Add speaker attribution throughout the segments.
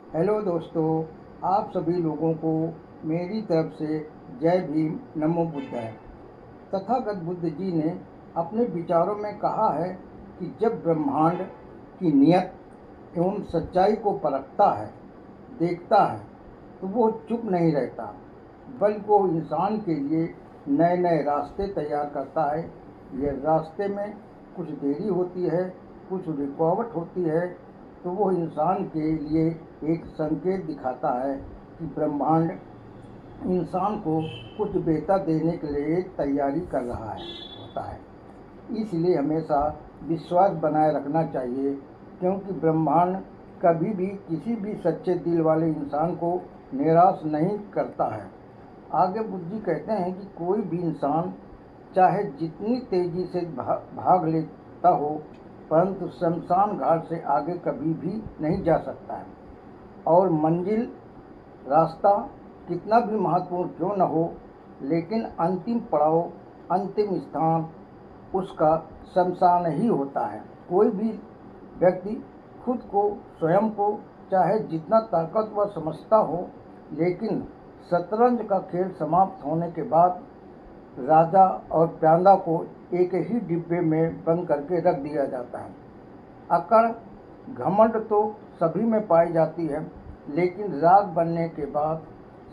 Speaker 1: Hello दोस्तों, आप सभी लोगों को मेरी तरफ से जय भीम, नमो बुद्धाय। तथागत बुद्ध जी ने अपने विचारों में कहा है कि जब ब्रह्मांड की नियत एवं सच्चाई को परखता है, देखता है, तो वो चुप नहीं रहता, बल्कि वो इंसान के लिए नए नए रास्ते तैयार करता है। ये रास्ते में कुछ देरी होती है, कुछ रुकावट होती है, तो वो इंसान के लिए एक संकेत दिखाता है कि ब्रह्मांड इंसान को कुछ बेहतर देने के लिए तैयारी कर रहा है होता है। इसलिए हमेशा विश्वास बनाए रखना चाहिए, क्योंकि ब्रह्मांड कभी भी किसी भी सच्चे दिल वाले इंसान को निराश नहीं करता है। आगे बुद्ध जी कहते हैं कि कोई भी इंसान चाहे जितनी तेजी से भाग लेता हो, परंतु शमशान घाट से आगे कभी भी नहीं जा सकता है। और मंजिल रास्ता कितना भी महत्वपूर्ण क्यों न हो, लेकिन अंतिम पड़ाव, अंतिम स्थान उसका शमशान ही होता है। कोई भी व्यक्ति खुद को, स्वयं को चाहे जितना ताकतवर समझता हो, लेकिन शतरंज का खेल समाप्त होने के बाद राजा और प्यादा को एक ही डिब्बे में बंद करके रख दिया जाता है। अकड़, घमंड तो सभी में पाई जाती है, लेकिन राग बनने के बाद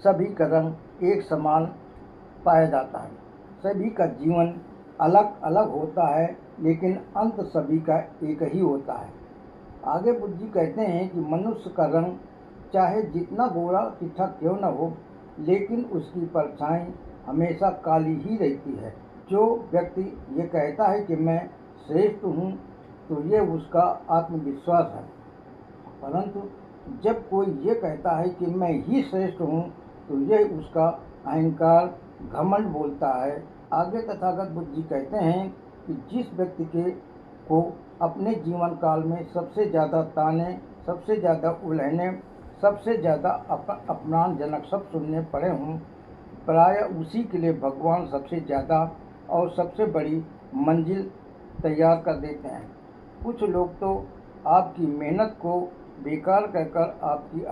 Speaker 1: सभी का रंग एक समान पाया जाता है। सभी का जीवन अलग अलग होता है, लेकिन अंत सभी का एक ही होता है। आगे बुद्ध जी कहते हैं कि मनुष्य का रंग चाहे जितना गोरा चिट्ठा क्यों न हो, लेकिन उसकी परछाई हमेशा काली ही रहती है। जो व्यक्ति ये कहता है कि मैं श्रेष्ठ हूँ, तो ये उसका आत्मविश्वास है। परंतु जब कोई ये कहता है कि मैं ही श्रेष्ठ हूँ, तो यह उसका अहंकार, घमंड बोलता है। आगे तथागत बुद्ध जी कहते हैं कि जिस व्यक्ति को अपने जीवन काल में सबसे ज़्यादा ताने, सबसे ज़्यादा उलझने, सबसे ज़्यादा अपमानजनक शब्द सुनने पड़े हों, प्राय उसी के लिए भगवान सबसे ज़्यादा और सबसे बड़ी मंजिल तैयार कर देते हैं। कुछ लोग तो आपकी मेहनत को बेकार कहकर आपकी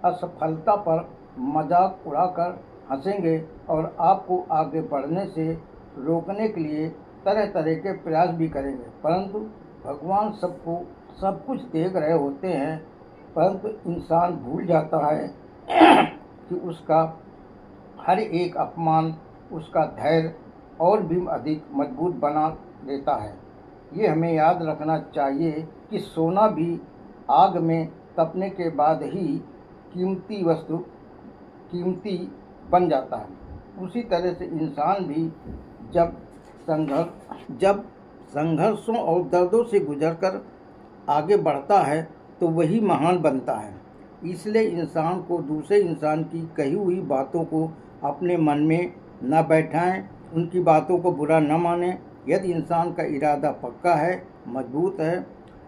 Speaker 1: असफलता पर मजाक उड़ाकर हंसेंगे और आपको आगे बढ़ने से रोकने के लिए तरह तरह के प्रयास भी करेंगे। परंतु भगवान सबको सब कुछ देख रहे होते हैं, परंतु इंसान भूल जाता है कि उसका हर एक अपमान उसका धैर्य और भी अधिक मजबूत बना देता है। ये हमें याद रखना चाहिए कि सोना भी आग में तपने के बाद ही कीमती बन जाता है। उसी तरह से इंसान भी जब संघर्षों और दर्दों से गुजरकर आगे बढ़ता है, तो वही महान बनता है। इसलिए इंसान को दूसरे इंसान की कही हुई बातों को अपने मन में न बैठाएं, उनकी बातों को बुरा न मानें। यदि इंसान का इरादा पक्का है, मजबूत है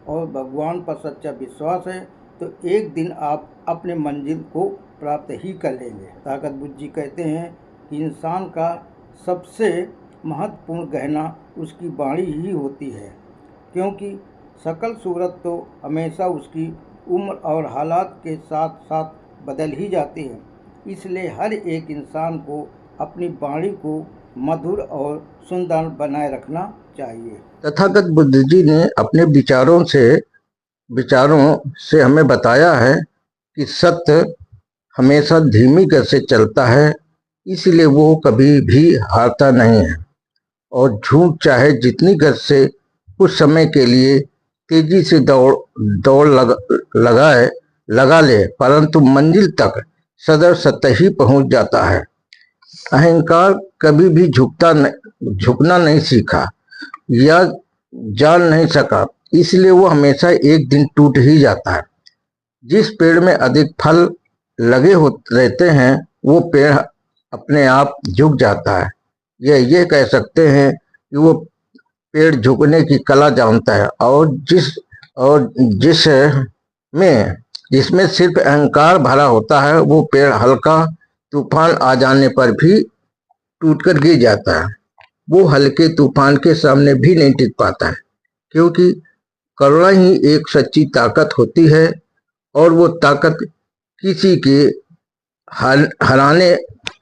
Speaker 1: और भगवान पर सच्चा विश्वास है, तो एक दिन आप अपने मंजिल को प्राप्त ही कर लेंगे। ताकत बुद्ध जी कहते हैं कि इंसान का सबसे महत्वपूर्ण गहना उसकी वाणी ही होती है, क्योंकि सकल सूरत तो हमेशा उसकी उम्र और हालात के साथ साथ बदल ही जाती है। इसलिए हर एक इंसान को अपनी वाणी को मधुर और सुंदर बनाए रखना चाहिए।
Speaker 2: तथागत बुद्ध जी ने अपने विचारों से हमें बताया है कि सत्य हमेशा धीमी गति से चलता है, इसलिए वो कभी भी हारता नहीं है। और झूठ चाहे जितनी गति से कुछ समय के लिए तेजी से दौड़ लगा ले, परंतु मंजिल तक सदैव सत्य ही पहुंच जाता है। अहंकार कभी भी झुकना नहीं सीखा या जान नहीं सका, इसलिए वो हमेशा एक दिन टूट ही जाता है। जिस पेड़ में अधिक फल लगे हो रहते हैं, वो पेड़ अपने आप झुक जाता है। ये कह सकते हैं कि वो पेड़ झुकने की कला जानता है। और में जिसमें सिर्फ अहंकार भरा होता है, वो पेड़ हल्का तूफान आ जाने पर भी टूटकर गिर जाता है। वो हल्के तूफान के सामने भी नहीं टिक पाता है, क्योंकि करुणा ही एक सच्ची ताकत होती है। और वो ताकत किसी के हराने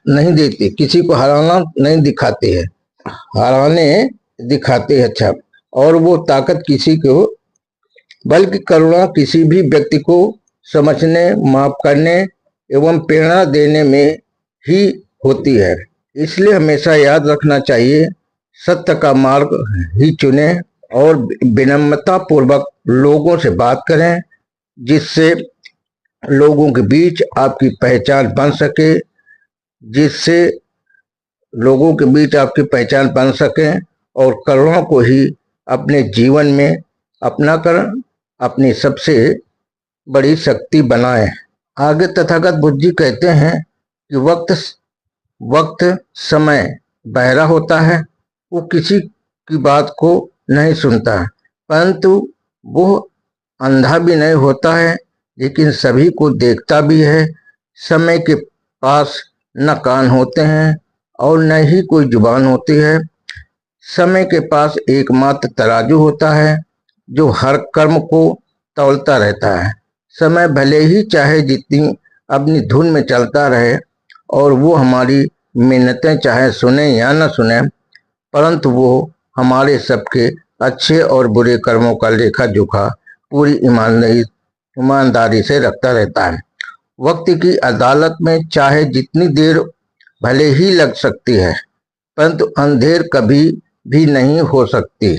Speaker 2: नहीं देते, किसी को हराना नहीं दिखाते हैं, हराने दिखाते हैं। अच्छा, और वो ताकत किसी को, बल्कि करुणा किसी भी व्यक्ति को समझने, माफ करने एवं प्रेरणा देने में ही होती है। इसलिए हमेशा याद रखना चाहिए, सत्य का मार्ग ही चुने और विनम्रता पूर्वक लोगों से बात करें, जिससे लोगों के बीच आपकी पहचान बन सके, जिससे लोगों के बीच आपकी पहचान बन सके और करुणा को ही अपने जीवन में अपना कर अपनी सबसे बड़ी शक्ति बनाए। आगे तथागत बुद्ध जी कहते हैं कि वक्त समय बहरा होता है, वो किसी की बात को नहीं सुनता है, परंतु वो अंधा भी नहीं होता है, लेकिन सभी को देखता भी है। समय के पास न कान होते हैं और न ही कोई जुबान होती है। समय के पास एकमात्र तराजू होता है जो हर कर्म को तौलता रहता है। समय भले ही चाहे जितनी अपनी धुन में चलता रहे और वो हमारी मिन्नतें चाहे सुने या न सुने, परंतु वो हमारे सबके अच्छे और बुरे कर्मों का लेखा जोखा पूरी ईमानदारी से रखता रहता है। वक्त की अदालत में चाहे जितनी देर भले ही लग सकती है, परंतु अंधेर कभी भी नहीं हो सकती।